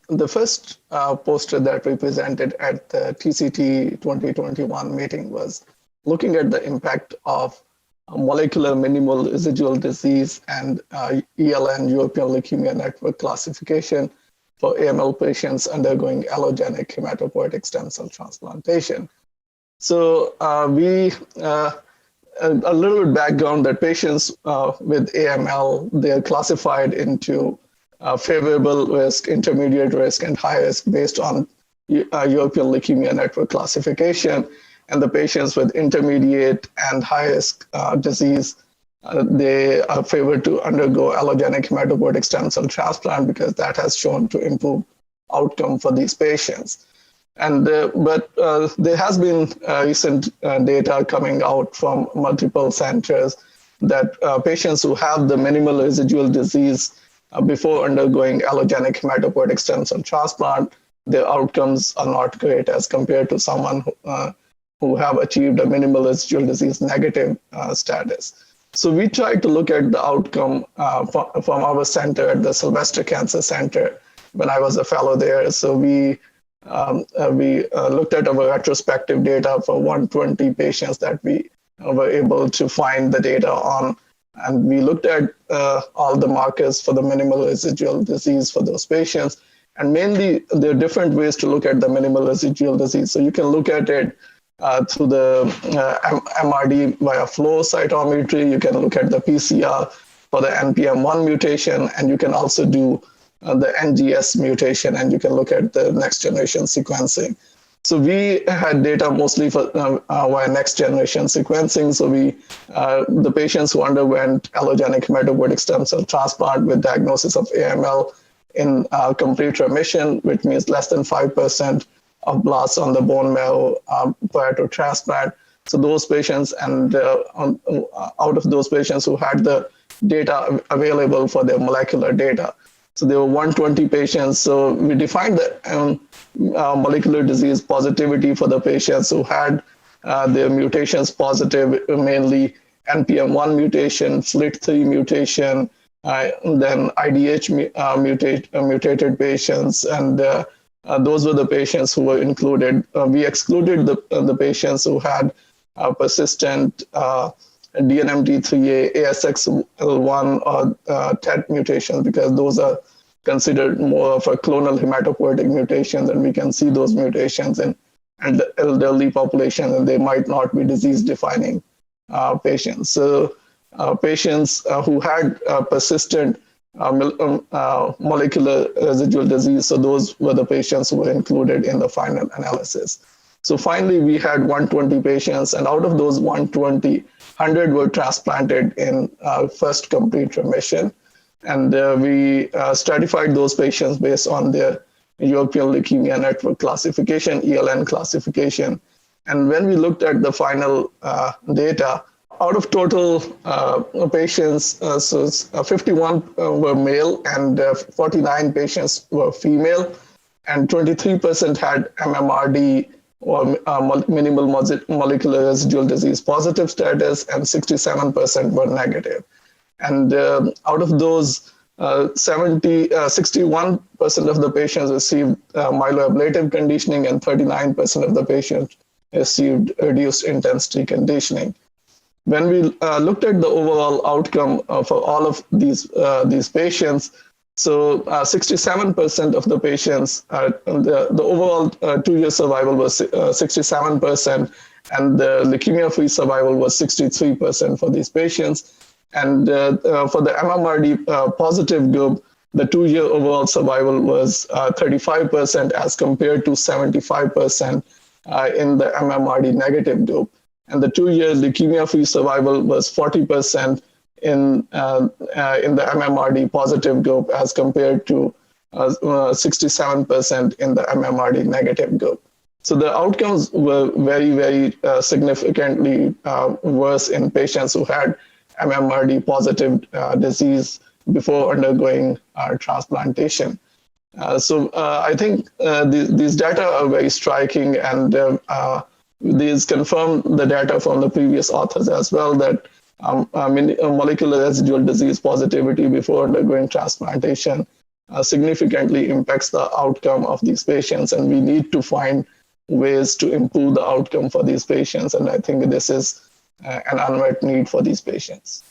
the first poster that we presented at the TCT 2021 meeting was looking at the impact of molecular minimal residual disease and ELN, European Leukemia Network classification for AML patients undergoing allogeneic hematopoietic stem cell transplantation. So a little bit background that patients with AML, they're classified into favorable risk, intermediate risk, and high risk based on European Leukemia Network classification. And the patients with intermediate and high risk disease, they are favored to undergo allogeneic hematopoietic stem cell transplant because that has shown to improve outcome for these patients. And but there has been recent data coming out from multiple centers that patients who have the minimal residual disease before undergoing allogeneic hematopoietic stem cell transplant, their outcomes are not great as compared to someone who have achieved a minimal residual disease negative status. So we tried to look at the outcome from our center at the Sylvester Cancer Center when I was a fellow there. So we looked at our retrospective data for 120 patients that we were able to find the data on. And we looked at all the markers for the minimal residual disease for those patients. And mainly, there are different ways to look at the minimal residual disease. So you can look at it through the MRD via flow cytometry. You can look at the PCR for the NPM1 mutation, and you can also do the NGS mutation, and you can look at the next generation sequencing. So we had data mostly for via next generation sequencing. So the patients who underwent allogeneic hematopoietic stem cell transplant with diagnosis of AML in complete remission, which means less than 5% of blasts on the bone marrow prior to transplant. So those patients, and out of those patients who had the data available for their molecular data, so there were 120 patients. So we defined the molecular disease positivity for the patients who had their mutations positive, mainly NPM1 mutation, FLT3 mutation, then IDH mutated patients, and those were the patients who were included. We excluded the patients who had persistent DNMT3A, ASXL1, or TET mutations, because those are considered more of a clonal hematopoietic mutations, and we can see those mutations in the elderly population, and they might not be disease-defining patients. So patients who had persistent molecular residual disease, so those were the patients who were included in the final analysis. So finally, we had 120 patients, and out of those 120, 100 were transplanted in first complete remission. And we stratified those patients based on their European Leukemia Network classification, ELN classification. And when we looked at the final data, out of total patients, 51 were male and 49 patients were female, and 23% had MMRD or minimal molecular residual disease positive status, and 67% were negative. And out of those, 61% of the patients received myeloablative conditioning, and 39% of the patients received reduced intensity conditioning. When we looked at the overall outcome for all of these patients, so 67% of the patients, the overall 2-year survival was 67%, and the leukemia-free survival was 63% for these patients. And for the MMRD positive group, the 2-year overall survival was 35% as compared to 75% in the MMRD negative group. And the 2-year leukemia-free survival was 40% in the MMRD positive group as compared to 67% in the MMRD negative group. So the outcomes were very, very significantly worse in patients who had MMRD positive disease before undergoing transplantation. So I think these data are very striking, and these confirm the data from the previous authors as well, that molecular residual disease positivity before undergoing transplantation significantly impacts the outcome of these patients, and we need to find ways to improve the outcome for these patients. And I think this is an unmet need for these patients.